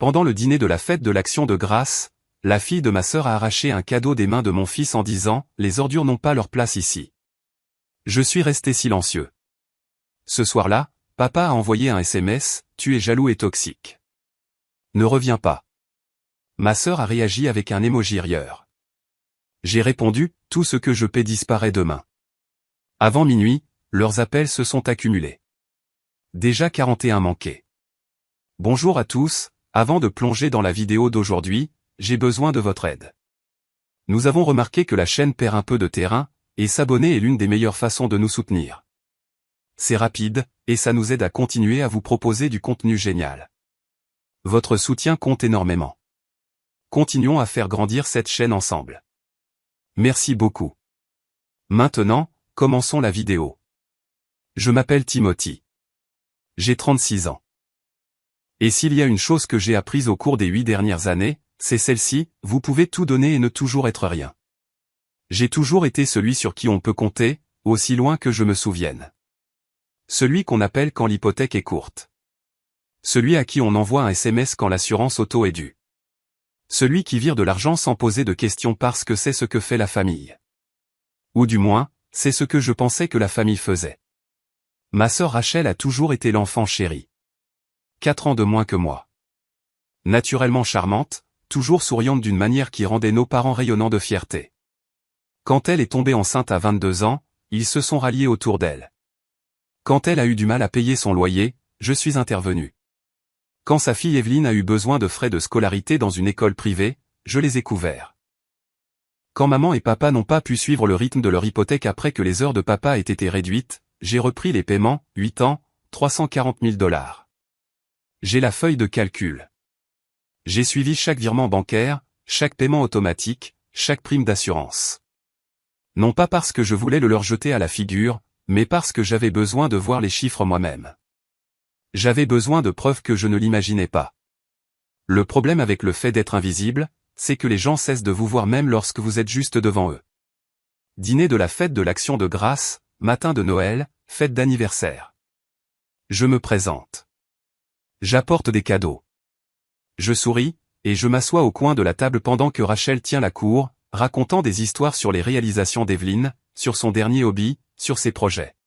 Pendant le dîner de la fête de l'Action de grâce, la fille de ma sœur a arraché un cadeau des mains de mon fils en disant « Les ordures n'ont pas leur place ici ». Je suis resté silencieux. Ce soir-là, papa a envoyé un SMS « Tu es jaloux et toxique. Ne reviens pas ». Ma sœur a réagi avec un emoji rieur. J'ai répondu « Tout ce que je paie disparaît demain ». Avant minuit, leurs appels se sont accumulés. Déjà 41 manqués. Bonjour à tous, avant de plonger dans la vidéo d'aujourd'hui, j'ai besoin de votre aide. Nous avons remarqué que la chaîne perd un peu de terrain, et s'abonner est l'une des meilleures façons de nous soutenir. C'est rapide, et ça nous aide à continuer à vous proposer du contenu génial. Votre soutien compte énormément. Continuons à faire grandir cette chaîne ensemble. Merci beaucoup. Maintenant, commençons la vidéo. Je m'appelle Timothy. J'ai 36 ans. Et s'il y a une chose que j'ai apprise au cours des 8 dernières années, c'est celle-ci, vous pouvez tout donner et ne toujours être rien. J'ai toujours été celui sur qui on peut compter, aussi loin que je me souvienne. Celui qu'on appelle quand l'hypothèque est courte. Celui à qui on envoie un SMS quand l'assurance auto est due. Celui qui vire de l'argent sans poser de questions parce que c'est ce que fait la famille. Ou du moins, c'est ce que je pensais que la famille faisait. Ma sœur Rachel a toujours été l'enfant chéri. 4 ans de moins que moi. Naturellement charmante, toujours souriante d'une manière qui rendait nos parents rayonnants de fierté. Quand elle est tombée enceinte à 22 ans, ils se sont ralliés autour d'elle. Quand elle a eu du mal à payer son loyer, je suis intervenu. Quand sa fille Evelyne a eu besoin de frais de scolarité dans une école privée, je les ai couverts. Quand maman et papa n'ont pas pu suivre le rythme de leur hypothèque après que les heures de papa aient été réduites, j'ai repris les paiements, 8 ans, 340 000 $. J'ai la feuille de calcul. J'ai suivi chaque virement bancaire, chaque paiement automatique, chaque prime d'assurance. Non pas parce que je voulais le leur jeter à la figure, mais parce que j'avais besoin de voir les chiffres moi-même. J'avais besoin de preuves que je ne l'imaginais pas. Le problème avec le fait d'être invisible, c'est que les gens cessent de vous voir même lorsque vous êtes juste devant eux. Dîner de la fête de l'Action de grâce, matin de Noël, fête d'anniversaire. Je me présente. J'apporte des cadeaux. Je souris, et je m'assois au coin de la table pendant que Rachel tient la cour, racontant des histoires sur les réalisations d'Evelyne, sur son dernier hobby, sur ses projets.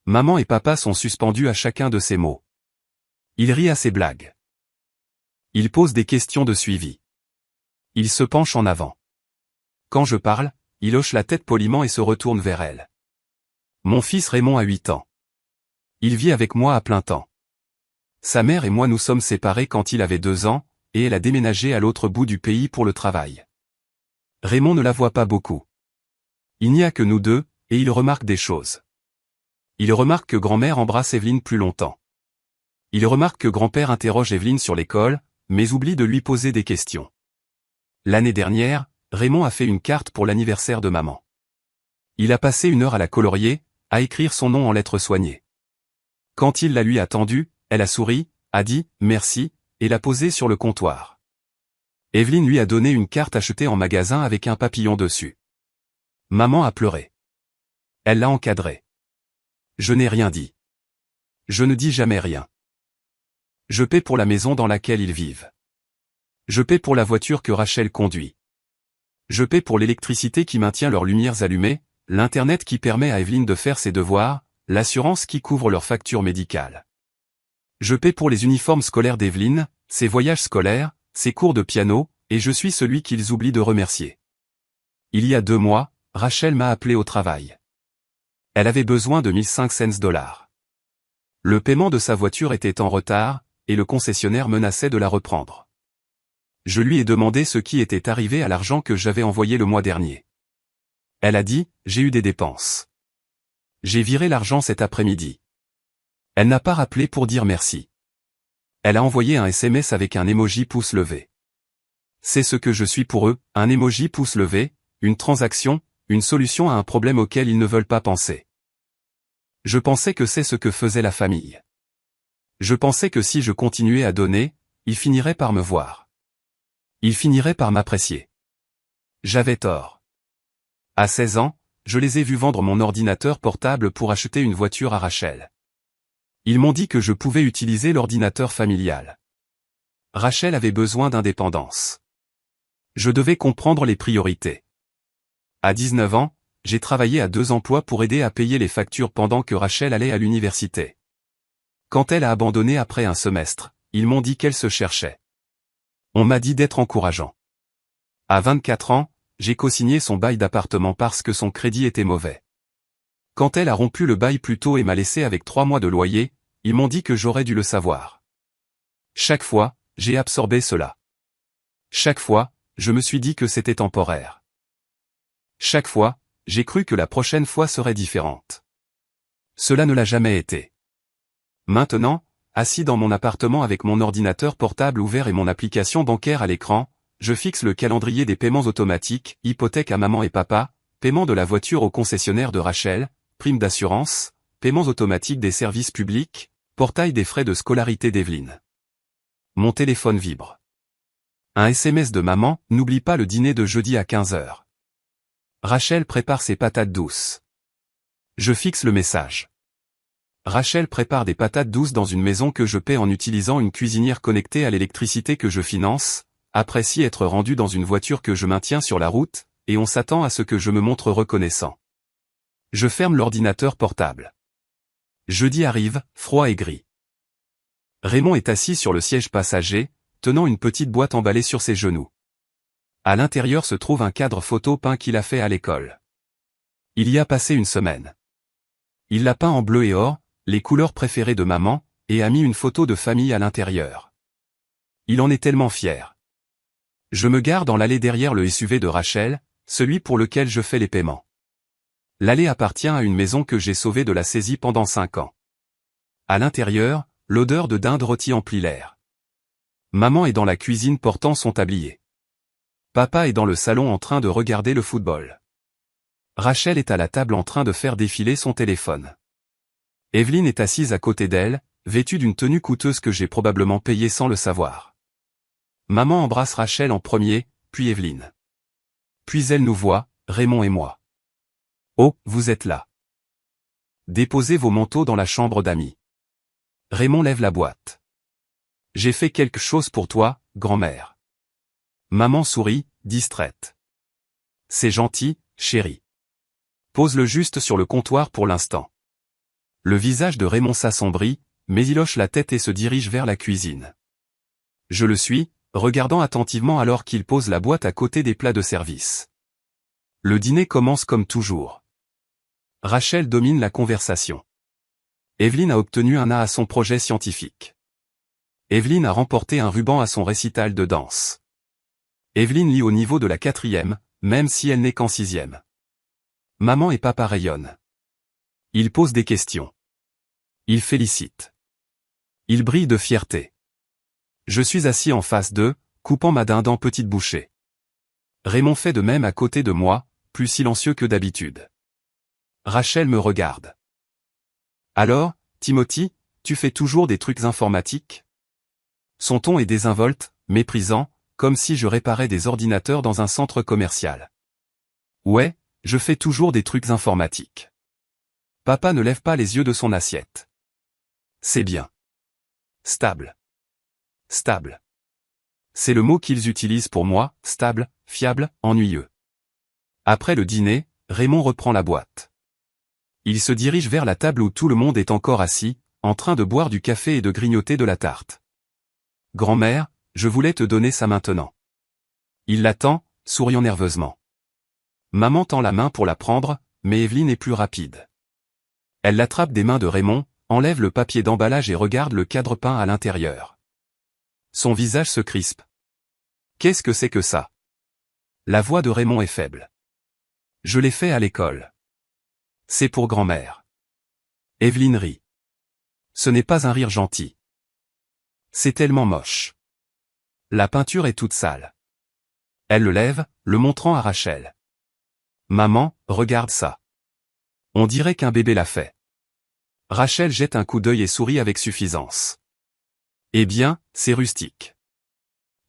Maman et papa sont suspendus à chacun de ces mots. Ils rient à ses blagues. Ils posent des questions de suivi. Ils se penchent en avant. Quand je parle, il hoche la tête poliment et se retourne vers elle. Mon fils Raymond a 8 ans. Il vit avec moi à plein temps. Sa mère et moi nous sommes séparés quand il avait 2 ans, et elle a déménagé à l'autre bout du pays pour le travail. Raymond ne la voit pas beaucoup. Il n'y a que nous deux, et il remarque des choses. Il remarque que grand-mère embrasse Evelyne plus longtemps. Il remarque que grand-père interroge Evelyne sur l'école, mais oublie de lui poser des questions. L'année dernière, Raymond a fait une carte pour l'anniversaire de maman. Il a passé 1 heure à la colorier, à écrire son nom en lettres soignées. Quand il la lui a tendue, elle a souri, a dit « merci » et l'a posée sur le comptoir. Evelyne lui a donné une carte achetée en magasin avec un papillon dessus. Maman a pleuré. Elle l'a encadrée. Je n'ai rien dit. Je ne dis jamais rien. Je paie pour la maison dans laquelle ils vivent. Je paie pour la voiture que Rachel conduit. Je paie pour l'électricité qui maintient leurs lumières allumées, l'Internet qui permet à Evelyne de faire ses devoirs, l'assurance qui couvre leurs factures médicales. Je paie pour les uniformes scolaires d'Evelyne, ses voyages scolaires, ses cours de piano, et je suis celui qu'ils oublient de remercier. Il y a 2 mois, Rachel m'a appelé au travail. Elle avait besoin de 1500 $. Le paiement de sa voiture était en retard, et le concessionnaire menaçait de la reprendre. Je lui ai demandé ce qui était arrivé à l'argent que j'avais envoyé le mois dernier. Elle a dit, j'ai eu des dépenses. J'ai viré l'argent cet après-midi. Elle n'a pas rappelé pour dire merci. Elle a envoyé un SMS avec un emoji pouce levé. C'est ce que je suis pour eux, un emoji pouce levé, une transaction, une solution à un problème auquel ils ne veulent pas penser. Je pensais que c'est ce que faisait la famille. Je pensais que si je continuais à donner, ils finiraient par me voir. Ils finiraient par m'apprécier. J'avais tort. À 16 ans, je les ai vus vendre mon ordinateur portable pour acheter une voiture à Rachel. Ils m'ont dit que je pouvais utiliser l'ordinateur familial. Rachel avait besoin d'indépendance. Je devais comprendre les priorités. À 19 ans, j'ai travaillé à 2 emplois pour aider à payer les factures pendant que Rachel allait à l'université. Quand elle a abandonné après un semestre, ils m'ont dit qu'elle se cherchait. On m'a dit d'être encourageant. À 24 ans, j'ai co-signé son bail d'appartement parce que son crédit était mauvais. Quand elle a rompu le bail plus tôt et m'a laissé avec 3 mois de loyer, ils m'ont dit que j'aurais dû le savoir. Chaque fois, j'ai absorbé cela. Chaque fois, je me suis dit que c'était temporaire. Chaque fois, j'ai cru que la prochaine fois serait différente. Cela ne l'a jamais été. Maintenant, assis dans mon appartement avec mon ordinateur portable ouvert et mon application bancaire à l'écran, je fixe le calendrier des paiements automatiques, hypothèque à maman et papa, paiement de la voiture au concessionnaire de Rachel, prime d'assurance, paiements automatiques des services publics, portail des frais de scolarité d'Evelyne. Mon téléphone vibre. Un SMS de maman, n'oublie pas le dîner de jeudi à 15h. Rachel prépare ses patates douces. Je fixe le message. Rachel prépare des patates douces dans une maison que je paie en utilisant une cuisinière connectée à l'électricité que je finance, apprécie être rendu dans une voiture que je maintiens sur la route, et on s'attend à ce que je me montre reconnaissant. Je ferme l'ordinateur portable. Jeudi arrive, froid et gris. Raymond est assis sur le siège passager, tenant une petite boîte emballée sur ses genoux. À l'intérieur se trouve un cadre photo peint qu'il a fait à l'école. Il y a passé une semaine. Il l'a peint en bleu et or, les couleurs préférées de maman, et a mis une photo de famille à l'intérieur. Il en est tellement fier. Je me gare dans l'allée derrière le SUV de Rachel, celui pour lequel je fais les paiements. L'allée appartient à une maison que j'ai sauvée de la saisie pendant 5 ans. À l'intérieur, l'odeur de dinde rôtie emplit l'air. Maman est dans la cuisine portant son tablier. Papa est dans le salon en train de regarder le football. Rachel est à la table en train de faire défiler son téléphone. Evelyne est assise à côté d'elle, vêtue d'une tenue coûteuse que j'ai probablement payée sans le savoir. Maman embrasse Rachel en premier, puis Evelyne. Puis elle nous voit, Raymond et moi. Oh, vous êtes là. Déposez vos manteaux dans la chambre d'amis. Raymond lève la boîte. J'ai fait quelque chose pour toi, grand-mère. Maman sourit, distraite. C'est gentil, chérie. Pose-le juste sur le comptoir pour l'instant. Le visage de Raymond s'assombrit, mais il hoche la tête et se dirige vers la cuisine. Je le suis, regardant attentivement alors qu'il pose la boîte à côté des plats de service. Le dîner commence comme toujours. Rachel domine la conversation. Evelyne a obtenu un A à son projet scientifique. Evelyne a remporté un ruban à son récital de danse. Evelyne lit au niveau de la 4e, même si elle n'est qu'en 6e. Maman et papa rayonnent. Ils posent des questions. Ils félicitent. Ils brillent de fierté. Je suis assis en face d'eux, coupant ma dinde en petites bouchées. Raymond fait de même à côté de moi, plus silencieux que d'habitude. Rachel me regarde. Alors, Timothy, tu fais toujours des trucs informatiques? Son ton est désinvolte, méprisant, comme si je réparais des ordinateurs dans un centre commercial. Ouais, je fais toujours des trucs informatiques. Papa ne lève pas les yeux de son assiette. C'est bien. Stable. Stable. C'est le mot qu'ils utilisent pour moi, stable, fiable, ennuyeux. Après le dîner, Raymond reprend la boîte. Il se dirige vers la table où tout le monde est encore assis, en train de boire du café et de grignoter de la tarte. Grand-mère, je voulais te donner ça maintenant. Il l'attend, souriant nerveusement. Maman tend la main pour la prendre, mais Evelyne est plus rapide. Elle l'attrape des mains de Raymond, enlève le papier d'emballage et regarde le cadre peint à l'intérieur. Son visage se crispe. Qu'est-ce que c'est que ça? La voix de Raymond est faible. Je l'ai fait à l'école. C'est pour grand-mère. Evelyne rit. Ce n'est pas un rire gentil. C'est tellement moche. La peinture est toute sale. Elle le lève, le montrant à Rachel. Maman, regarde ça. On dirait qu'un bébé l'a fait. Rachel jette un coup d'œil et sourit avec suffisance. Eh bien, c'est rustique.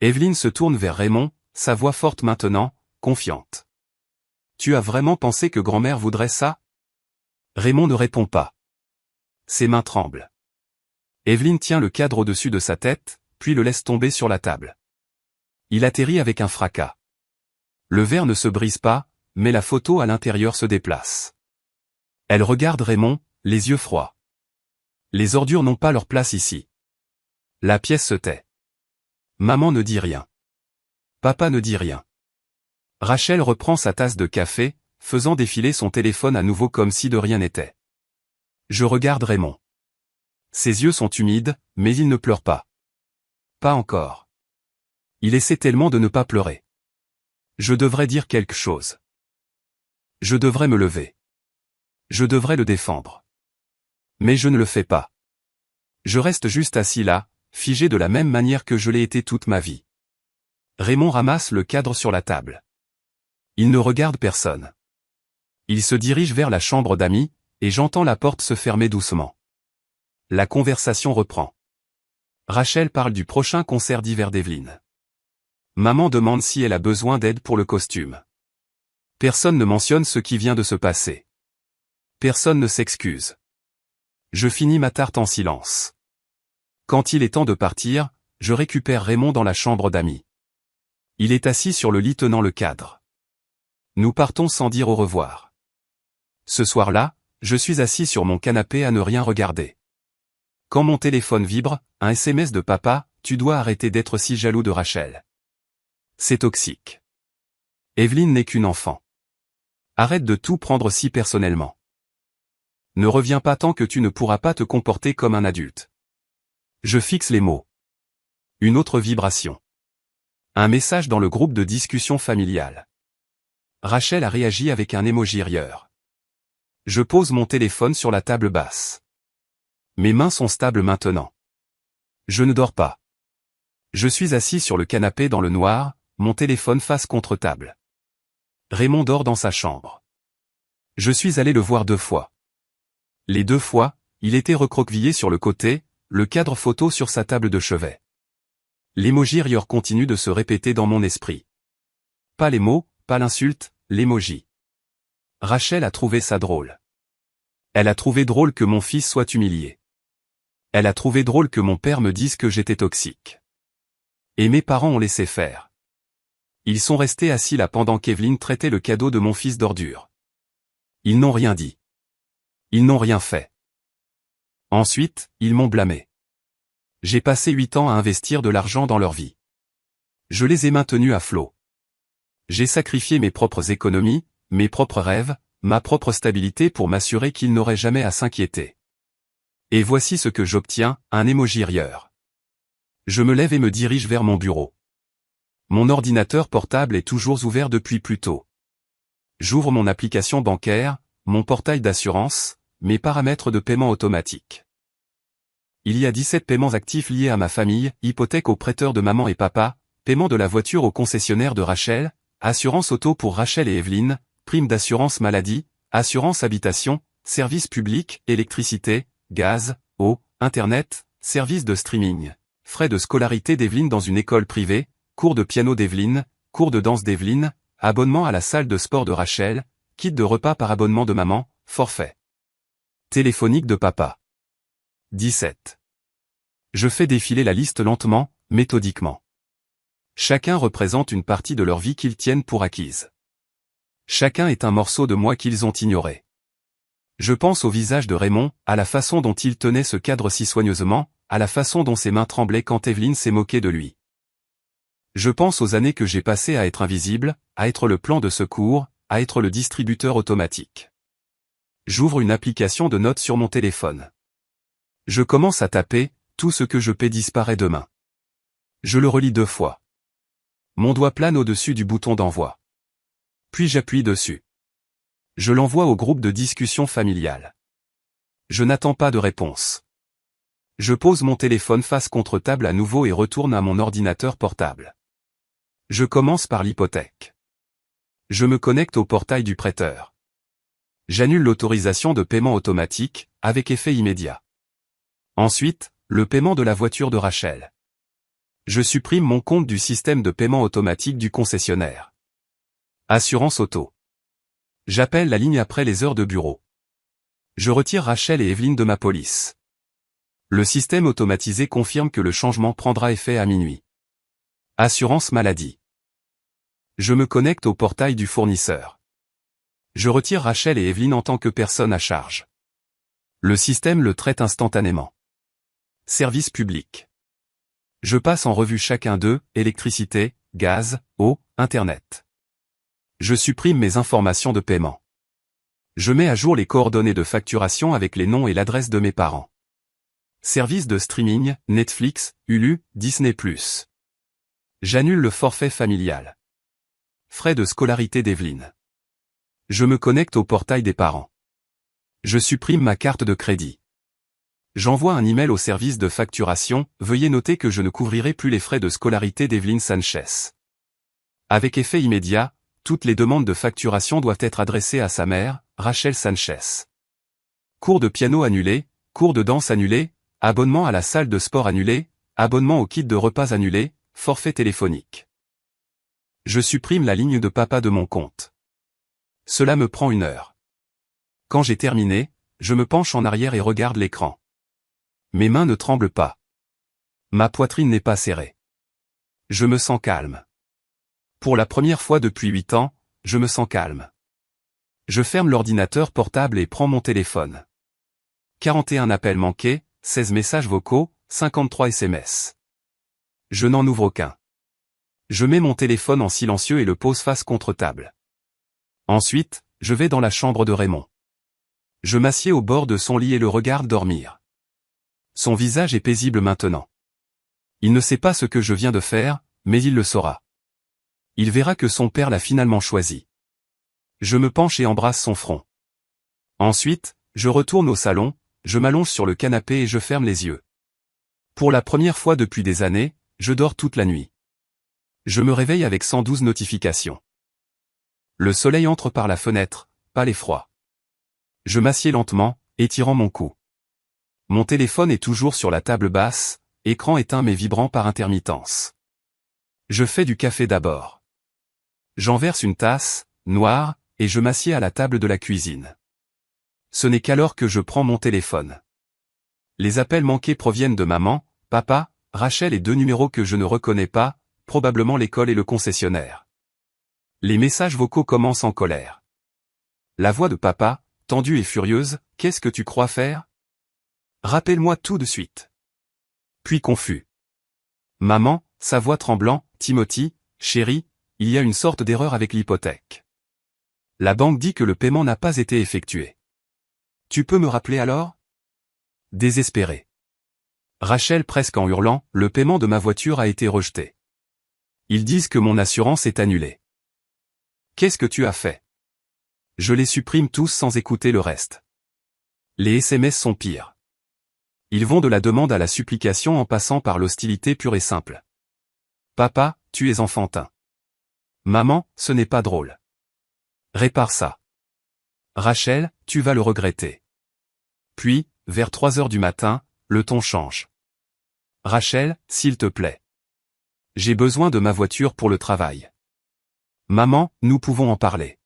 Evelyne se tourne vers Raymond, sa voix forte maintenant, confiante. Tu as vraiment pensé que grand-mère voudrait ça? Raymond ne répond pas. Ses mains tremblent. Evelyne tient le cadre au-dessus de sa tête, puis le laisse tomber sur la table. Il atterrit avec un fracas. Le verre ne se brise pas, mais la photo à l'intérieur se déplace. Elle regarde Raymond, les yeux froids. Les ordures n'ont pas leur place ici. La pièce se tait. Maman ne dit rien. Papa ne dit rien. Rachel reprend sa tasse de café, faisant défiler son téléphone à nouveau comme si de rien n'était. Je regarde Raymond. Ses yeux sont humides, mais il ne pleure pas. Pas encore. Il essaie tellement de ne pas pleurer. Je devrais dire quelque chose. Je devrais me lever. Je devrais le défendre. Mais je ne le fais pas. Je reste juste assis là, figé de la même manière que je l'ai été toute ma vie. Raymond ramasse le cadre sur la table. Il ne regarde personne. Il se dirige vers la chambre d'amis, et j'entends la porte se fermer doucement. La conversation reprend. Rachel parle du prochain concert d'hiver d'Evelyne. Maman demande si elle a besoin d'aide pour le costume. Personne ne mentionne ce qui vient de se passer. Personne ne s'excuse. Je finis ma tarte en silence. Quand il est temps de partir, je récupère Raymond dans la chambre d'amis. Il est assis sur le lit tenant le cadre. Nous partons sans dire au revoir. Ce soir-là, je suis assis sur mon canapé à ne rien regarder. Quand mon téléphone vibre, un SMS de papa, tu dois arrêter d'être si jaloux de Rachel. C'est toxique. Evelyne n'est qu'une enfant. Arrête de tout prendre si personnellement. Ne reviens pas tant que tu ne pourras pas te comporter comme un adulte. Je fixe les mots. Une autre vibration. Un message dans le groupe de discussion familiale. Rachel a réagi avec un emoji rieur. Je pose mon téléphone sur la table basse. Mes mains sont stables maintenant. Je ne dors pas. Je suis assis sur le canapé dans le noir, mon téléphone face contre table. Raymond dort dans sa chambre. Je suis allé le voir 2 fois. Les 2 fois, il était recroquevillé sur le côté, le cadre photo sur sa table de chevet. L'emoji rieur continue de se répéter dans mon esprit. Pas les mots, pas l'insulte, l'emoji. Rachel a trouvé ça drôle. Elle a trouvé drôle que mon fils soit humilié. Elle a trouvé drôle que mon père me dise que j'étais toxique. Et mes parents ont laissé faire. Ils sont restés assis là pendant qu'Evelyne traitait le cadeau de mon fils d'ordure. Ils n'ont rien dit. Ils n'ont rien fait. Ensuite, ils m'ont blâmé. J'ai passé 8 ans à investir de l'argent dans leur vie. Je les ai maintenus à flot. J'ai sacrifié mes propres économies, mes propres rêves, ma propre stabilité pour m'assurer qu'ils n'auraient jamais à s'inquiéter. Et voici ce que j'obtiens, un emoji rieur. Je me lève et me dirige vers mon bureau. Mon ordinateur portable est toujours ouvert depuis plus tôt. J'ouvre mon application bancaire, mon portail d'assurance, mes paramètres de paiement automatique. Il y a 17 paiements actifs liés à ma famille, hypothèque aux prêteurs de maman et papa, paiement de la voiture au concessionnaire de Rachel, assurance auto pour Rachel et Evelyne, prime d'assurance maladie, assurance habitation, services publics, électricité, gaz, eau, internet, services de streaming, frais de scolarité d'Evelyne dans une école privée, cours de piano d'Evelyne, cours de danse d'Evelyne, abonnement à la salle de sport de Rachel, kit de repas par abonnement de maman, forfait téléphonique de papa. 17. Je fais défiler la liste lentement, méthodiquement. Chacun représente une partie de leur vie qu'ils tiennent pour acquise. Chacun est un morceau de moi qu'ils ont ignoré. Je pense au visage de Raymond, à la façon dont il tenait ce cadre si soigneusement, à la façon dont ses mains tremblaient quand Evelyne s'est moquée de lui. Je pense aux années que j'ai passées à être invisible, à être le plan de secours, à être le distributeur automatique. J'ouvre une application de notes sur mon téléphone. Je commence à taper, tout ce que je paie disparaît demain. Je le relis 2 fois. Mon doigt plane au-dessus du bouton d'envoi. Puis j'appuie dessus. Je l'envoie au groupe de discussion familiale. Je n'attends pas de réponse. Je pose mon téléphone face contre table à nouveau et retourne à mon ordinateur portable. Je commence par l'hypothèque. Je me connecte au portail du prêteur. J'annule l'autorisation de paiement automatique, avec effet immédiat. Ensuite, le paiement de la voiture de Rachel. Je supprime mon compte du système de paiement automatique du concessionnaire. Assurance auto. J'appelle la ligne après les heures de bureau. Je retire Rachel et Evelyne de ma police. Le système automatisé confirme que le changement prendra effet à minuit. Assurance maladie. Je me connecte au portail du fournisseur. Je retire Rachel et Evelyne en tant que personne à charge. Le système le traite instantanément. Service public. Je passe en revue chacun d'eux, électricité, gaz, eau, internet. Je supprime mes informations de paiement. Je mets à jour les coordonnées de facturation avec les noms et l'adresse de mes parents. Service de streaming, Netflix, Hulu, Disney+. J'annule le forfait familial. Frais de scolarité d'Evelyne. Je me connecte au portail des parents. Je supprime ma carte de crédit. J'envoie un email au service de facturation, veuillez noter que je ne couvrirai plus les frais de scolarité d'Evelyne Sanchez. Avec effet immédiat, toutes les demandes de facturation doivent être adressées à sa mère, Rachel Sanchez. Cours de piano annulé, cours de danse annulé, abonnement à la salle de sport annulé, abonnement au kit de repas annulé, forfait téléphonique. Je supprime la ligne de papa de mon compte. Cela me prend 1 heure. Quand j'ai terminé, je me penche en arrière et regarde l'écran. Mes mains ne tremblent pas. Ma poitrine n'est pas serrée. Je me sens calme. Pour la première fois depuis 8 ans, je me sens calme. Je ferme l'ordinateur portable et prends mon téléphone. 41 appels manqués, 16 messages vocaux, 53 SMS. Je n'en ouvre aucun. Je mets mon téléphone en silencieux et le pose face contre table. Ensuite, je vais dans la chambre de Raymond. Je m'assieds au bord de son lit et le regarde dormir. Son visage est paisible maintenant. Il ne sait pas ce que je viens de faire, mais il le saura. Il verra que son père l'a finalement choisi. Je me penche et embrasse son front. Ensuite, je retourne au salon, je m'allonge sur le canapé et je ferme les yeux. Pour la première fois depuis des années, je dors toute la nuit. Je me réveille avec 112 notifications. Le soleil entre par la fenêtre, pas l'effroi. Je m'assieds lentement, étirant mon cou. Mon téléphone est toujours sur la table basse, écran éteint mais vibrant par intermittence. Je fais du café d'abord. J'en verse une tasse, noire, et je m'assieds à la table de la cuisine. Ce n'est qu'alors que je prends mon téléphone. Les appels manqués proviennent de maman, papa, Rachel et 2 numéros que je ne reconnais pas, probablement l'école et le concessionnaire. Les messages vocaux commencent en colère. La voix de papa, tendue et furieuse, « Qu'est-ce que tu crois faire ? Rappelle-moi tout de suite. » Puis confus. Maman, sa voix tremblant, « Timothy, chéri, il y a une sorte d'erreur avec l'hypothèque. La banque dit que le paiement n'a pas été effectué. Tu peux me rappeler alors ? » Désespéré. Rachel presque en hurlant, « Le paiement de ma voiture a été rejeté. Ils disent que mon assurance est annulée. » Qu'est-ce que tu as fait ? Je les supprime tous sans écouter le reste. Les SMS sont pires. Ils vont de la demande à la supplication en passant par l'hostilité pure et simple. Papa, tu es enfantin. Maman, ce n'est pas drôle. Répare ça. Rachel, tu vas le regretter. Puis, vers 3 heures du matin, le ton change. Rachel, s'il te plaît. J'ai besoin de ma voiture pour le travail. Maman, nous pouvons en parler.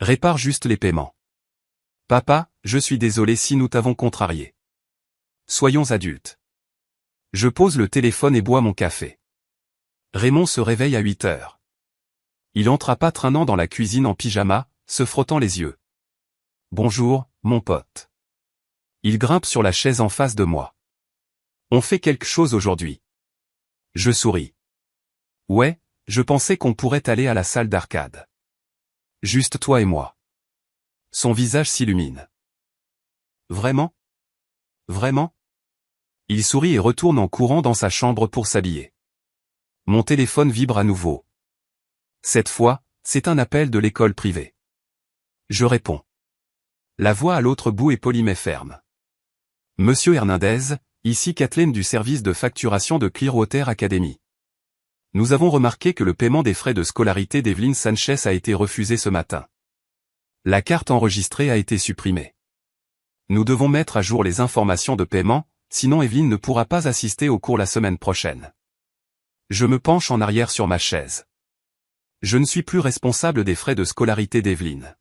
Répare juste les paiements. Papa, je suis désolé si nous t'avons contrarié. Soyons adultes. Je pose le téléphone et bois mon café. Raymond se réveille à 8 heures. Il entra pas traînant dans la cuisine en pyjama, se frottant les yeux. Bonjour, mon pote. Il grimpe sur la chaise en face de moi. On fait quelque chose aujourd'hui. Je souris. Ouais, je pensais qu'on pourrait aller à la salle d'arcade. Juste toi et moi. Son visage s'illumine. Vraiment ? Vraiment ? Il sourit et retourne en courant dans sa chambre pour s'habiller. Mon téléphone vibre à nouveau. Cette fois, c'est un appel de l'école privée. Je réponds. La voix à l'autre bout est polie mais ferme. Monsieur Hernandez, ici Kathleen du service de facturation de Clearwater Academy. Nous avons remarqué que le paiement des frais de scolarité d'Evelyne Sanchez a été refusé ce matin. La carte enregistrée a été supprimée. Nous devons mettre à jour les informations de paiement, sinon Evelyne ne pourra pas assister au cours la semaine prochaine. Je me penche en arrière sur ma chaise. Je ne suis plus responsable des frais de scolarité d'Evelyne.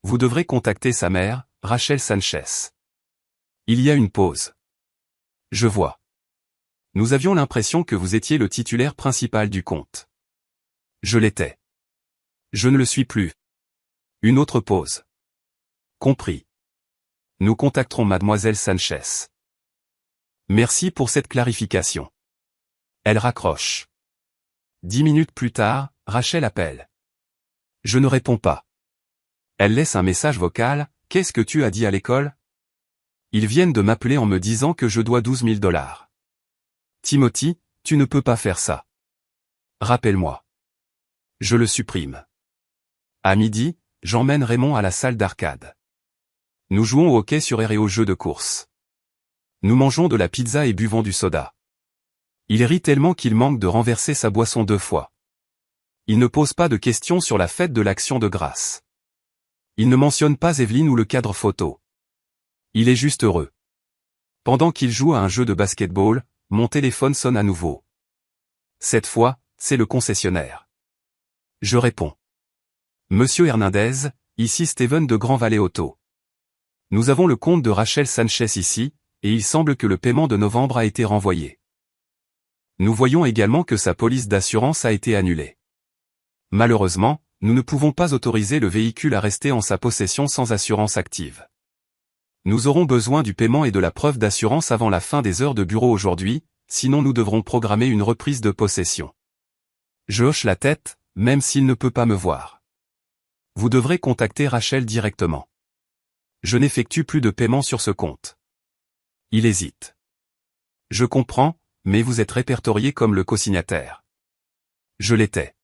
Vous devrez contacter sa mère, Rachel Sanchez. Il y a une pause. Je vois. Nous avions l'impression que vous étiez le titulaire principal du compte. Je l'étais. Je ne le suis plus. Une autre pause. Compris. Nous contacterons mademoiselle Sanchez. Merci pour cette clarification. Elle raccroche. 10 minutes plus tard, Rachel appelle. Je ne réponds pas. Elle laisse un message vocal. Qu'est-ce que tu as dit à l'école? Ils viennent de m'appeler en me disant que je dois 12 000 $. Timothy, tu ne peux pas faire ça. Rappelle-moi. Je le supprime. À midi, j'emmène Raymond à la salle d'arcade. Nous jouons au hockey sur air et aux jeux de course. Nous mangeons de la pizza et buvons du soda. Il rit tellement qu'il manque de renverser sa boisson 2 fois. Il ne pose pas de questions sur la fête de l'Action de grâce. Il ne mentionne pas Evelyne ou le cadre photo. Il est juste heureux. Pendant qu'il joue à un jeu de basketball, mon téléphone sonne à nouveau. Cette fois, c'est le concessionnaire. Je réponds. Monsieur Hernandez, ici Steven de Grand Valley Auto. Nous avons le compte de Rachel Sanchez ici, et il semble que le paiement de novembre a été renvoyé. Nous voyons également que sa police d'assurance a été annulée. Malheureusement, nous ne pouvons pas autoriser le véhicule à rester en sa possession sans assurance active. Nous aurons besoin du paiement et de la preuve d'assurance avant la fin des heures de bureau aujourd'hui, sinon nous devrons programmer une reprise de possession. Je hoche la tête, même s'il ne peut pas me voir. Vous devrez contacter Rachel directement. Je n'effectue plus de paiement sur ce compte. Il hésite. Je comprends, mais vous êtes répertorié comme le cosignataire. Je l'étais.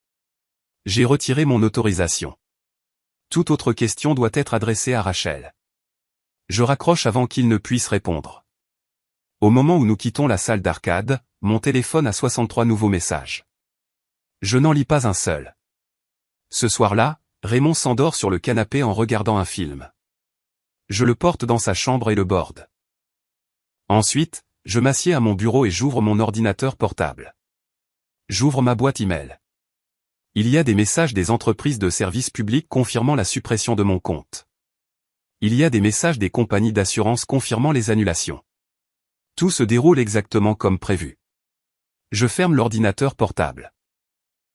J'ai retiré mon autorisation. Toute autre question doit être adressée à Rachel. Je raccroche avant qu'il ne puisse répondre. Au moment où nous quittons la salle d'arcade, mon téléphone a 63 nouveaux messages. Je n'en lis pas un seul. Ce soir-là, Raymond s'endort sur le canapé en regardant un film. Je le porte dans sa chambre et le borde. Ensuite, je m'assieds à mon bureau et j'ouvre mon ordinateur portable. J'ouvre ma boîte email. Il y a des messages des entreprises de services publics confirmant la suppression de mon compte. Il y a des messages des compagnies d'assurance confirmant les annulations. Tout se déroule exactement comme prévu. Je ferme l'ordinateur portable.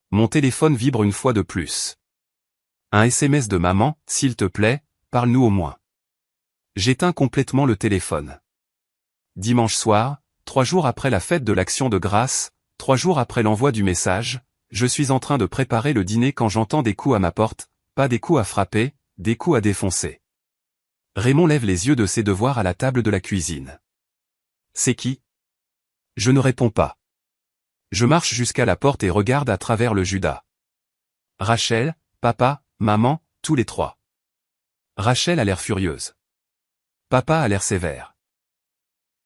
Mon téléphone vibre une fois de plus. Un SMS de maman, s'il te plaît, parle-nous au moins. J'éteins complètement le téléphone. Dimanche soir, 3 jours après la fête de l'Action de grâce, 3 jours après l'envoi du message, je suis en train de préparer le dîner quand j'entends des coups à ma porte, pas des coups à frapper, des coups à défoncer. Raymond lève les yeux de ses devoirs à la table de la cuisine. C'est qui? Je ne réponds pas. Je marche jusqu'à la porte et regarde à travers le Judas. Rachel, papa, maman, tous les trois. Rachel a l'air furieuse. Papa a l'air sévère.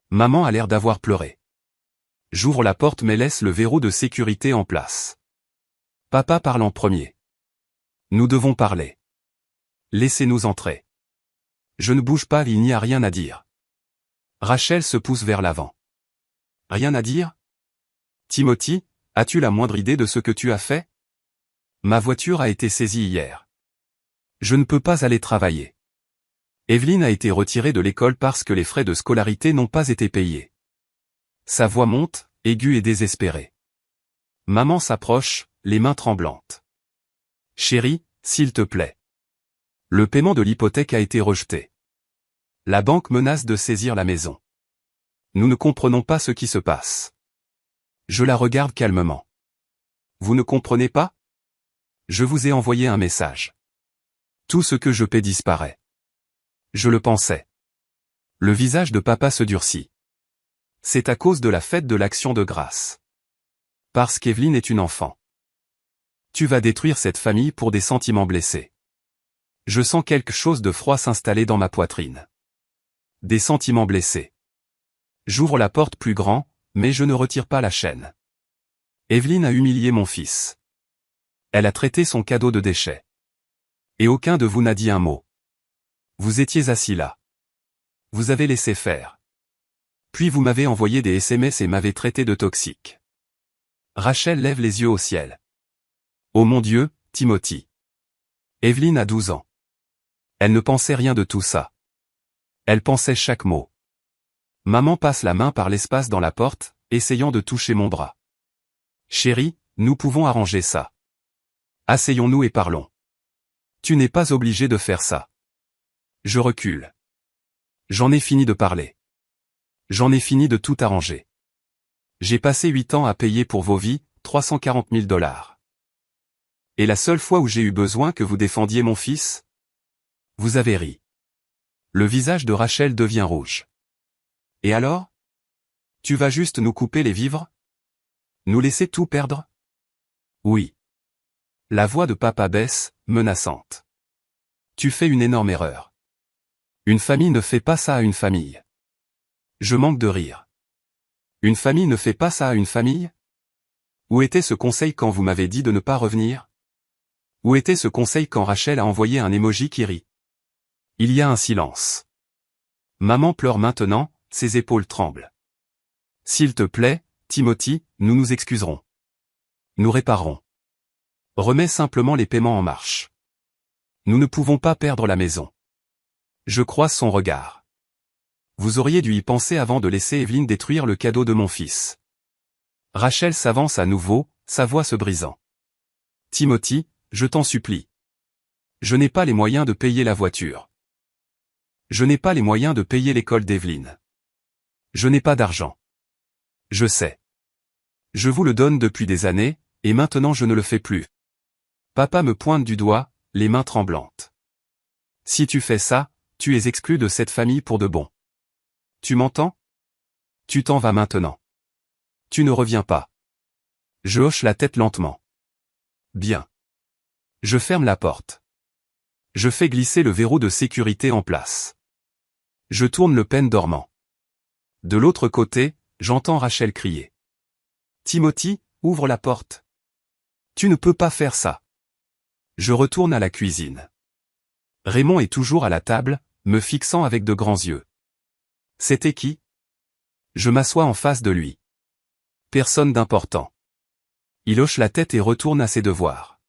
Maman a l'air d'avoir pleuré. J'ouvre la porte mais laisse le verrou de sécurité en place. Papa parle en premier. Nous devons parler. Laissez-nous entrer. Je ne bouge pas, il n'y a rien à dire. Rachel se pousse vers l'avant. Rien à dire? Timothy, as-tu la moindre idée de ce que tu as fait? Ma voiture a été saisie hier. Je ne peux pas aller travailler. Evelyne a été retirée de l'école parce que les frais de scolarité n'ont pas été payés. Sa voix monte, aiguë et désespérée. Maman s'approche, les mains tremblantes. Chérie, s'il te plaît. Le paiement de l'hypothèque a été rejeté. La banque menace de saisir la maison. Nous ne comprenons pas ce qui se passe. Je la regarde calmement. Vous ne comprenez pas? Je vous ai envoyé un message. Tout ce que je paie disparaît. Je le pensais. Le visage de papa se durcit. C'est à cause de la fête de l'Action de grâce. Parce qu'Evelyne est une enfant. Tu vas détruire cette famille pour des sentiments blessés. Je sens quelque chose de froid s'installer dans ma poitrine. Des sentiments blessés. J'ouvre la porte plus grand, mais je ne retire pas la chaîne. Evelyne a humilié mon fils. Elle a traité son cadeau de déchet. Et aucun de vous n'a dit un mot. Vous étiez assis là. Vous avez laissé faire. Puis vous m'avez envoyé des SMS et m'avez traité de toxique. Rachel lève les yeux au ciel. Oh mon Dieu, Timothy. Evelyne a 12 ans. Elle ne pensait rien de tout ça. Elle pensait chaque mot. Maman passe la main par l'espace dans la porte, essayant de toucher mon bras. Chérie, nous pouvons arranger ça. Asseyons-nous et parlons. Tu n'es pas obligé de faire ça. Je recule. J'en ai fini de parler. J'en ai fini de tout arranger. J'ai passé 8 ans à payer pour vos vies, 340 000 $. Et la seule fois où j'ai eu besoin que vous défendiez mon fils? Vous avez ri. Le visage de Rachel devient rouge. Et alors? Tu vas juste nous couper les vivres? Nous laisser tout perdre? Oui. La voix de papa baisse, menaçante. Tu fais une énorme erreur. Une famille ne fait pas ça à une famille. Je manque de rire. Une famille ne fait pas ça à une famille? Où était ce conseil quand vous m'avez dit de ne pas revenir? Où était ce conseil quand Rachel a envoyé un emoji qui rit? Il y a un silence. Maman pleure maintenant, ses épaules tremblent. S'il te plaît, Timothy, nous nous excuserons. Nous réparerons. Remets simplement les paiements en marche. Nous ne pouvons pas perdre la maison. Je croise son regard. Vous auriez dû y penser avant de laisser Evelyn détruire le cadeau de mon fils. Rachel s'avance à nouveau, sa voix se brisant. Timothy, je t'en supplie. Je n'ai pas les moyens de payer la voiture. Je n'ai pas les moyens de payer l'école d'Evelyn. Je n'ai pas d'argent. Je sais. Je vous le donne depuis des années, et maintenant je ne le fais plus. Papa me pointe du doigt, les mains tremblantes. Si tu fais ça, tu es exclu de cette famille pour de bon. Tu m'entends? Tu t'en vas maintenant. Tu ne reviens pas. Je hoche la tête lentement. Bien. Je ferme la porte. Je fais glisser le verrou de sécurité en place. Je tourne le pêne dormant. De l'autre côté, j'entends Rachel crier. Timothy, ouvre la porte. Tu ne peux pas faire ça. Je retourne à la cuisine. Raymond est toujours à la table, me fixant avec de grands yeux. C'était qui? Je m'assois en face de lui. Personne d'important. Il hoche la tête et retourne à ses devoirs.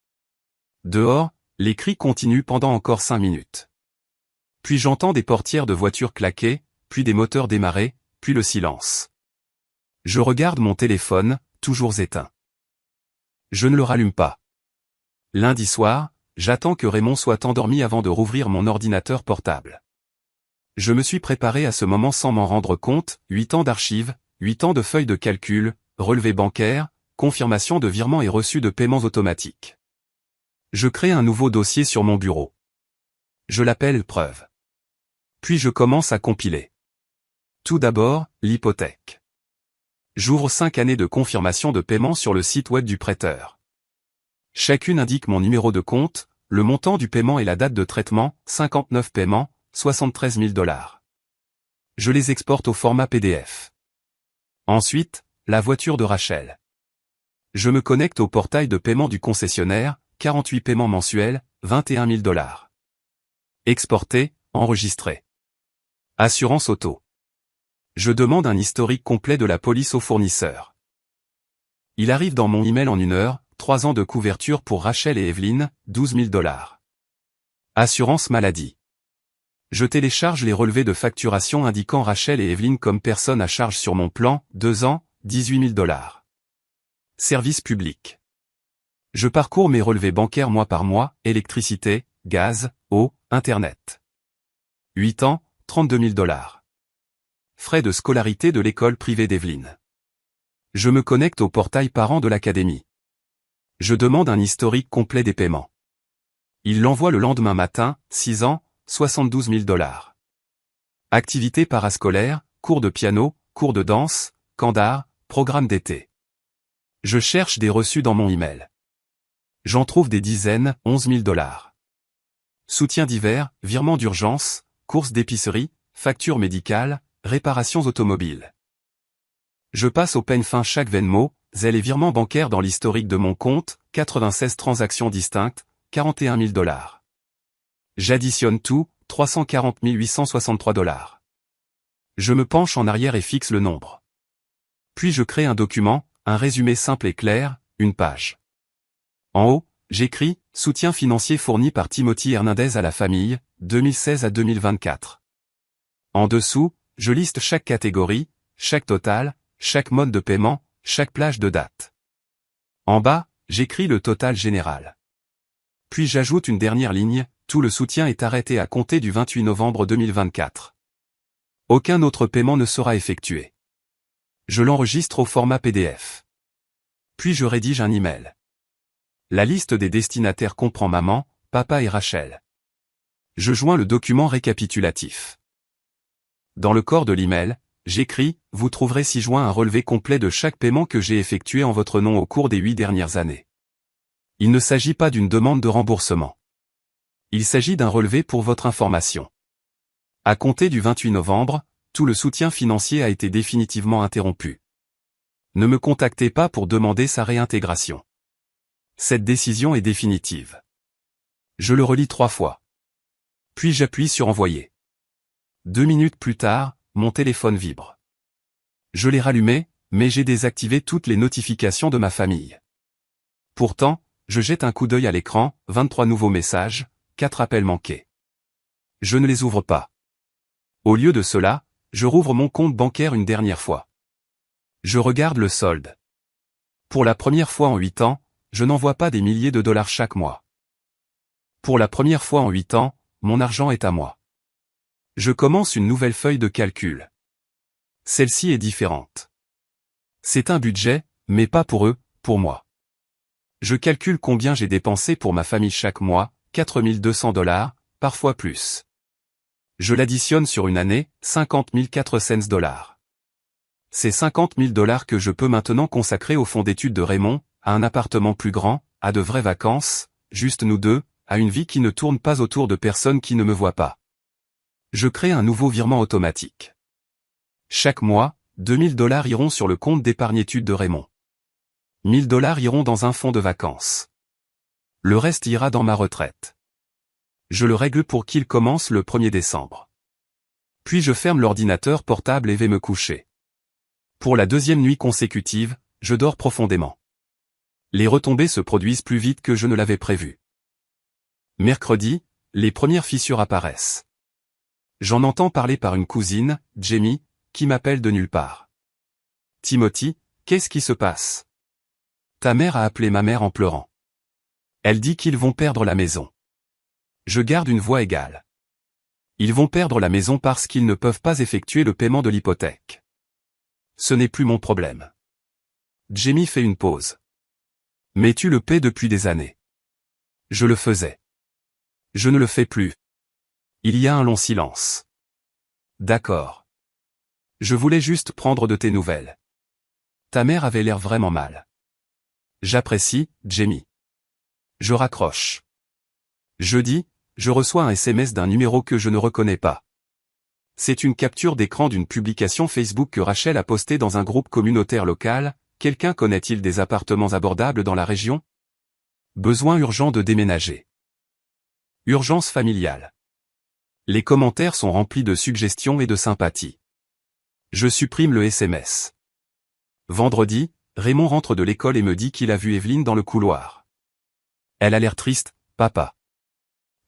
Dehors, les cris continuent pendant encore 5 minutes. Puis j'entends des portières de voitures claquer, puis des moteurs démarrer, puis le silence. Je regarde mon téléphone, toujours éteint. Je ne le rallume pas. Lundi soir, j'attends que Raymond soit endormi avant de rouvrir mon ordinateur portable. Je me suis préparé à ce moment sans m'en rendre compte, 8 ans d'archives, 8 ans de feuilles de calcul, relevés bancaires, confirmation de virements et reçus de paiements automatiques. Je crée un nouveau dossier sur mon bureau. Je l'appelle preuve. Puis je commence à compiler. Tout d'abord, l'hypothèque. J'ouvre 5 années de confirmation de paiement sur le site web du prêteur. Chacune indique mon numéro de compte, le montant du paiement et la date de traitement, 59 paiements, 73 000 $. Je les exporte au format PDF. Ensuite, la voiture de Rachel. Je me connecte au portail de paiement du concessionnaire, 48 paiements mensuels, 21 000 $. Exporter, enregistrer. Assurance auto. Je demande un historique complet de la police au fournisseur. Il arrive dans mon email en 1 heure, 3 ans de couverture pour Rachel et Evelyn, 12 000 $. Assurance maladie. Je télécharge les relevés de facturation indiquant Rachel et Evelyn comme personnes à charge sur mon plan, 2 ans, 18 000 $. Service public. Je parcours mes relevés bancaires mois par mois, électricité, gaz, eau, internet. 8 ans, 32 000 $. Frais de scolarité de l'école privée d'Evelyn. Je me connecte au portail parents de l'académie. Je demande un historique complet des paiements. Il l'envoie le lendemain matin, 6 ans, 72 000 $. Activités parascolaires, cours de piano, cours de danse, camp d'art, programme d'été. Je cherche des reçus dans mon email. J'en trouve des dizaines, 11 000 $. Soutien divers, virements d'urgence, courses d'épicerie, factures médicales, réparations automobiles. Je passe au peigne fin chaque Venmo, Zelle et virements bancaires dans l'historique de mon compte, 96 transactions distinctes, 41 000 $. J'additionne tout, 340 863 $. Je me penche en arrière et fixe le nombre. Puis je crée un document, un résumé simple et clair, 1 page. En haut, j'écris « Soutien financier fourni par Timothy Hernandez à la famille, 2016 à 2024 ». En dessous, Je liste chaque catégorie, chaque total, chaque mode de paiement, chaque plage de date. En bas, j'écris le total général. Puis j'ajoute une dernière ligne, tout le soutien est arrêté à compter du 28 novembre 2024. Aucun autre paiement ne sera effectué. Je l'enregistre au format PDF. Puis je rédige un email. La liste des destinataires comprend maman, papa et Rachel. Je joins le document récapitulatif. Dans le corps de l'email, j'écris « Vous trouverez ci-joint un relevé complet de chaque paiement que j'ai effectué en votre nom au cours des 8 dernières années. Il ne s'agit pas d'une demande de remboursement. Il s'agit d'un relevé pour votre information. À compter du 28 novembre, tout le soutien financier a été définitivement interrompu. Ne me contactez pas pour demander sa réintégration. Cette décision est définitive. » Je le relis 3 fois. Puis j'appuie sur envoyer. 2 minutes plus tard, mon téléphone vibre. Je l'ai rallumé, mais j'ai désactivé toutes les notifications de ma famille. Pourtant, je jette un coup d'œil à l'écran, 23 nouveaux messages, 4 appels manqués. Je ne les ouvre pas. Au lieu de cela, je rouvre mon compte bancaire une dernière fois. Je regarde le solde. Pour la première fois en 8 ans, je n'envoie pas des milliers de dollars chaque mois. Pour la première fois en 8 ans, mon argent est à moi. Je commence une nouvelle feuille de calcul. Celle-ci est différente. C'est un budget, mais pas pour eux, pour moi. Je calcule combien j'ai dépensé pour ma famille chaque mois, 4200 $, parfois plus. Je l'additionne sur une année, 50 400 $. C'est 50 000 $ que je peux maintenant consacrer au fonds d'études de Raymond, à un appartement plus grand, à de vraies vacances, juste nous deux, à une vie qui ne tourne pas autour de personnes qui ne me voient pas. Je crée un nouveau virement automatique. Chaque mois, 2000 $ iront sur le compte d'épargne études de Raymond. 1000 $ iront dans un fonds de vacances. Le reste ira dans ma retraite. Je le règle pour qu'il commence le 1er décembre. Puis je ferme l'ordinateur portable et vais me coucher. Pour la 2e nuit consécutive, je dors profondément. Les retombées se produisent plus vite que je ne l'avais prévu. Mercredi, les premières fissures apparaissent. J'en entends parler par une cousine, Jamie, qui m'appelle de nulle part. Timothy, qu'est-ce qui se passe? Ta mère a appelé ma mère en pleurant. Elle dit qu'ils vont perdre la maison. Je garde une voix égale. Ils vont perdre la maison parce qu'ils ne peuvent pas effectuer le paiement de l'hypothèque. Ce n'est plus mon problème. Jamie fait une pause. Mais tu le paies depuis des années. Je le faisais. Je ne le fais plus. Il y a un long silence. D'accord. Je voulais juste prendre de tes nouvelles. Ta mère avait l'air vraiment mal. J'apprécie, Jamie. Je raccroche. Jeudi, je reçois un SMS d'un numéro que je ne reconnais pas. C'est une capture d'écran d'une publication Facebook que Rachel a postée dans un groupe communautaire local. Quelqu'un connaît-il des appartements abordables dans la région? Besoin urgent de déménager. Urgence familiale. Les commentaires sont remplis de suggestions et de sympathie. Je supprime le SMS. Vendredi, Raymond rentre de l'école et me dit qu'il a vu Evelyne dans le couloir. Elle a l'air triste, papa.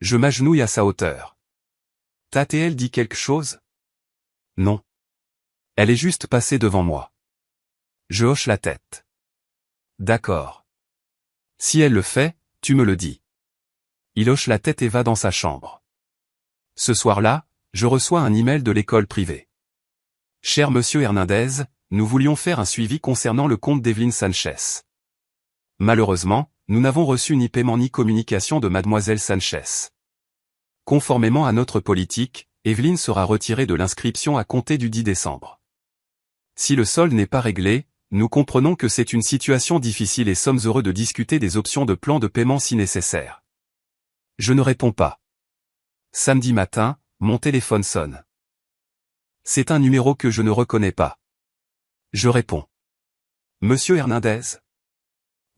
Je m'agenouille à sa hauteur. T'a-t-elle dit quelque chose? Non. Elle est juste passée devant moi. Je hoche la tête. D'accord. Si elle le fait, tu me le dis. Il hoche la tête et va dans sa chambre. Ce soir-là, je reçois un email de l'école privée. Cher Monsieur Hernandez, nous voulions faire un suivi concernant le compte d'Evelyne Sanchez. Malheureusement, nous n'avons reçu ni paiement ni communication de Mademoiselle Sanchez. Conformément à notre politique, Evelyne sera retirée de l'inscription à compter du 10 décembre. Si le solde n'est pas réglé, nous comprenons que c'est une situation difficile et sommes heureux de discuter des options de plan de paiement si nécessaire. Je ne réponds pas. Samedi matin, mon téléphone sonne. C'est un numéro que je ne reconnais pas. Je réponds. Monsieur Hernandez?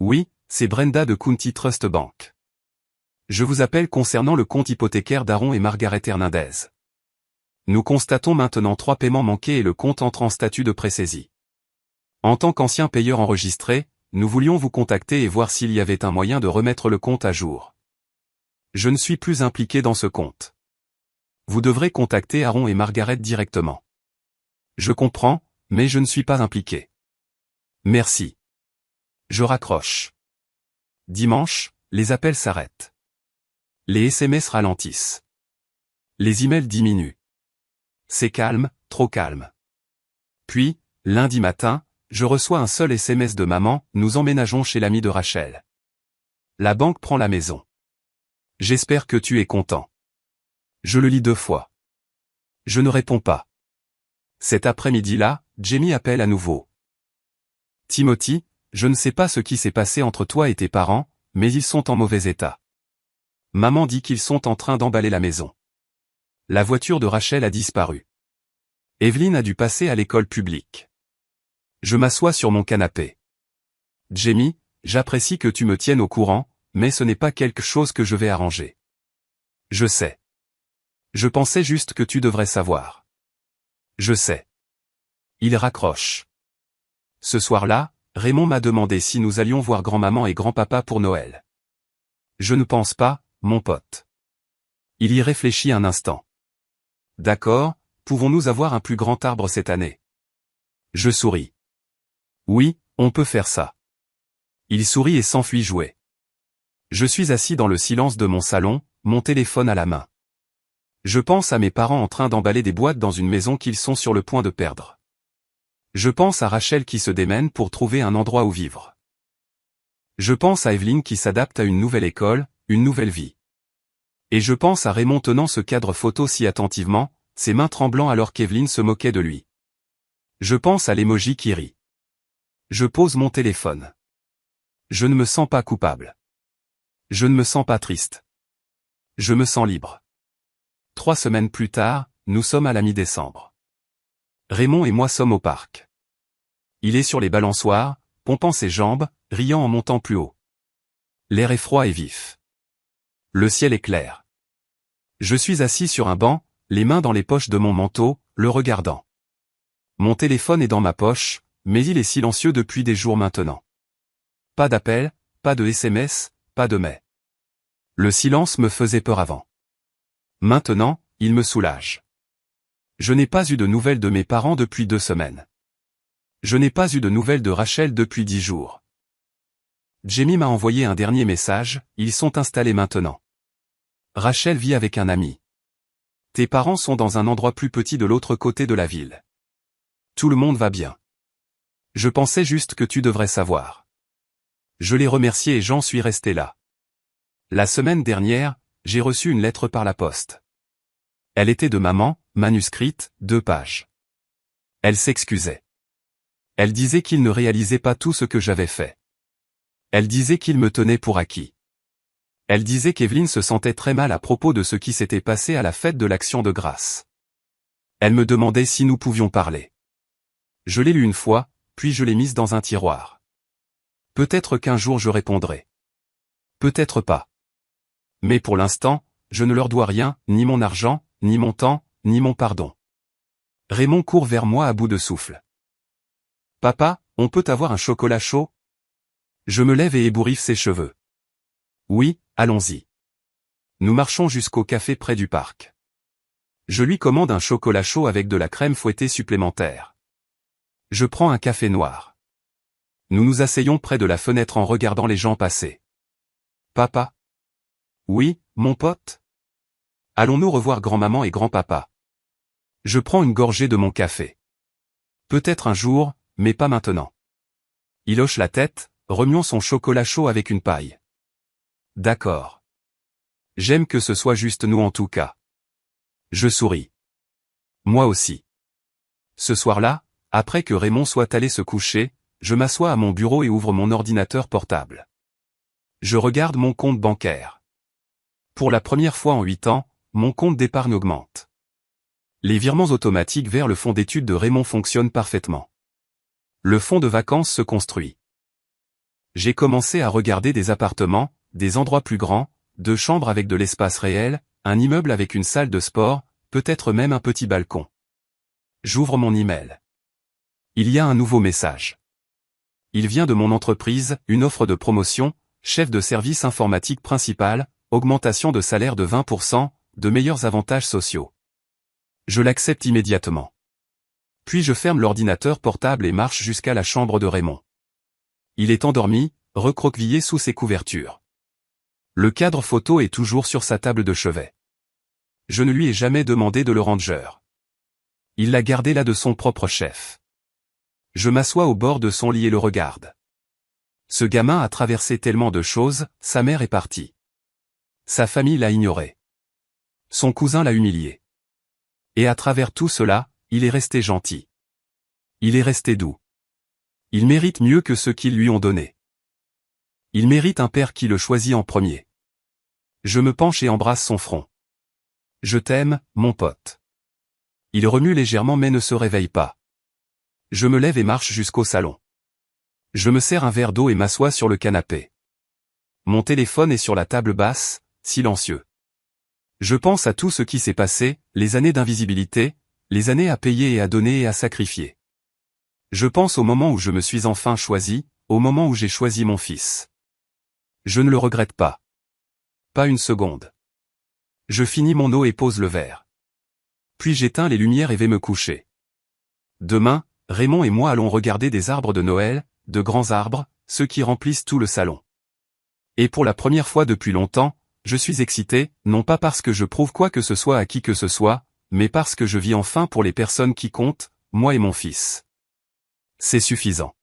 Oui, c'est Brenda de County Trust Bank. Je vous appelle concernant le compte hypothécaire d'Aaron et Margaret Hernandez. Nous constatons maintenant 3 paiements manqués et le compte entre en statut de pré-saisie. En tant qu'ancien payeur enregistré, nous voulions vous contacter et voir s'il y avait un moyen de remettre le compte à jour. Je ne suis plus impliqué dans ce compte. Vous devrez contacter Aaron et Margaret directement. Je comprends, mais je ne suis pas impliqué. Merci. Je raccroche. Dimanche, les appels s'arrêtent. Les SMS ralentissent. Les emails diminuent. C'est calme, trop calme. Puis, lundi matin, je reçois un seul SMS de maman, nous emménageons chez l'ami de Rachel. La banque prend la maison. J'espère que tu es content. Je le lis 2 fois. Je ne réponds pas. Cet après-midi-là, Jamie appelle à nouveau. Timothy, je ne sais pas ce qui s'est passé entre toi et tes parents, mais ils sont en mauvais état. Maman dit qu'ils sont en train d'emballer la maison. La voiture de Rachel a disparu. Evelyn a dû passer à l'école publique. Je m'assois sur mon canapé. Jamie, j'apprécie que tu me tiennes au courant, mais ce n'est pas quelque chose que je vais arranger. Je sais. Je pensais juste que tu devrais savoir. Je sais. Il raccroche. Ce soir-là, Raymond m'a demandé si nous allions voir grand-maman et grand-papa pour Noël. Je ne pense pas, mon pote. Il y réfléchit un instant. D'accord, pouvons-nous avoir un plus grand arbre cette année? Je souris. Oui, on peut faire ça. Il sourit et s'enfuit jouer. Je suis assis dans le silence de mon salon, mon téléphone à la main. Je pense à mes parents en train d'emballer des boîtes dans une maison qu'ils sont sur le point de perdre. Je pense à Rachel qui se démène pour trouver un endroit où vivre. Je pense à Evelyn qui s'adapte à une nouvelle école, une nouvelle vie. Et je pense à Raymond tenant ce cadre photo si attentivement, ses mains tremblant alors qu'Evelyn se moquait de lui. Je pense à l'emoji qui rit. Je pose mon téléphone. Je ne me sens pas coupable. Je ne me sens pas triste. Je me sens libre. 3 semaines plus tard, nous sommes à la mi-décembre. Raymond et moi sommes au parc. Il est sur les balançoires, pompant ses jambes, riant en montant plus haut. L'air est froid et vif. Le ciel est clair. Je suis assis sur un banc, les mains dans les poches de mon manteau, le regardant. Mon téléphone est dans ma poche, mais il est silencieux depuis des jours maintenant. Pas d'appel, pas de SMS, pas de mais. Le silence me faisait peur avant. Maintenant, il me soulage. Je n'ai pas eu de nouvelles de mes parents depuis 2 semaines. Je n'ai pas eu de nouvelles de Rachel depuis 10 jours. Jamie m'a envoyé un dernier message, ils sont installés maintenant. Rachel vit avec un ami. Tes parents sont dans un endroit plus petit de l'autre côté de la ville. Tout le monde va bien. Je pensais juste que tu devrais savoir. Je l'ai remercié et j'en suis resté là. La semaine dernière, j'ai reçu une lettre par la poste. Elle était de maman, manuscrite, 2 pages. Elle s'excusait. Elle disait qu'il ne réalisait pas tout ce que j'avais fait. Elle disait qu'il me tenait pour acquis. Elle disait qu'Evelyn se sentait très mal à propos de ce qui s'était passé à la fête de l'Action de grâce. Elle me demandait si nous pouvions parler. Je l'ai lu une fois, puis je l'ai mise dans un tiroir. Peut-être qu'un jour je répondrai. Peut-être pas. Mais pour l'instant, je ne leur dois rien, ni mon argent, ni mon temps, ni mon pardon. Raymond court vers moi à bout de souffle. Papa, on peut avoir un chocolat chaud? Je me lève et ébouriffe ses cheveux. Oui, allons-y. Nous marchons jusqu'au café près du parc. Je lui commande un chocolat chaud avec de la crème fouettée supplémentaire. Je prends un café noir. Nous nous asseyons près de la fenêtre en regardant les gens passer. Papa? Oui, mon pote? Allons-nous revoir grand-maman et grand-papa? Je prends une gorgée de mon café. Peut-être un jour, mais pas maintenant. Il hoche la tête, remuant son chocolat chaud avec une paille. D'accord. J'aime que ce soit juste nous en tout cas. Je souris. Moi aussi. Ce soir-là, après que Raymond soit allé se coucher, je m'assois à mon bureau et ouvre mon ordinateur portable. Je regarde mon compte bancaire. Pour la première fois en 8 ans, mon compte d'épargne augmente. Les virements automatiques vers le fonds d'études de Raymond fonctionnent parfaitement. Le fonds de vacances se construit. J'ai commencé à regarder des appartements, des endroits plus grands, 2 chambres avec de l'espace réel, un immeuble avec une salle de sport, peut-être même un petit balcon. J'ouvre mon email. Il y a un nouveau message. Il vient de mon entreprise, une offre de promotion, chef de service informatique principal, augmentation de salaire de 20%, de meilleurs avantages sociaux. Je l'accepte immédiatement. Puis je ferme l'ordinateur portable et marche jusqu'à la chambre de Raymond. Il est endormi, recroquevillé sous ses couvertures. Le cadre photo est toujours sur sa table de chevet. Je ne lui ai jamais demandé de le ranger. Il l'a gardé là de son propre chef. Je m'assois au bord de son lit et le regarde. Ce gamin a traversé tellement de choses, sa mère est partie. Sa famille l'a ignoré. Son cousin l'a humilié. Et à travers tout cela, il est resté gentil. Il est resté doux. Il mérite mieux que ceux qui lui ont donné. Il mérite un père qui le choisit en premier. Je me penche et embrasse son front. Je t'aime, mon pote. Il remue légèrement mais ne se réveille pas. Je me lève et marche jusqu'au salon. Je me sers un verre d'eau et m'assois sur le canapé. Mon téléphone est sur la table basse, silencieux. Je pense à tout ce qui s'est passé, les années d'invisibilité, les années à payer et à donner et à sacrifier. Je pense au moment où je me suis enfin choisi, au moment où j'ai choisi mon fils. Je ne le regrette pas. Pas une seconde. Je finis mon eau et pose le verre. Puis j'éteins les lumières et vais me coucher. Demain, Raymond et moi allons regarder des arbres de Noël, de grands arbres, ceux qui remplissent tout le salon. Et pour la première fois depuis longtemps, je suis excité, non pas parce que je prouve quoi que ce soit à qui que ce soit, mais parce que je vis enfin pour les personnes qui comptent, moi et mon fils. C'est suffisant.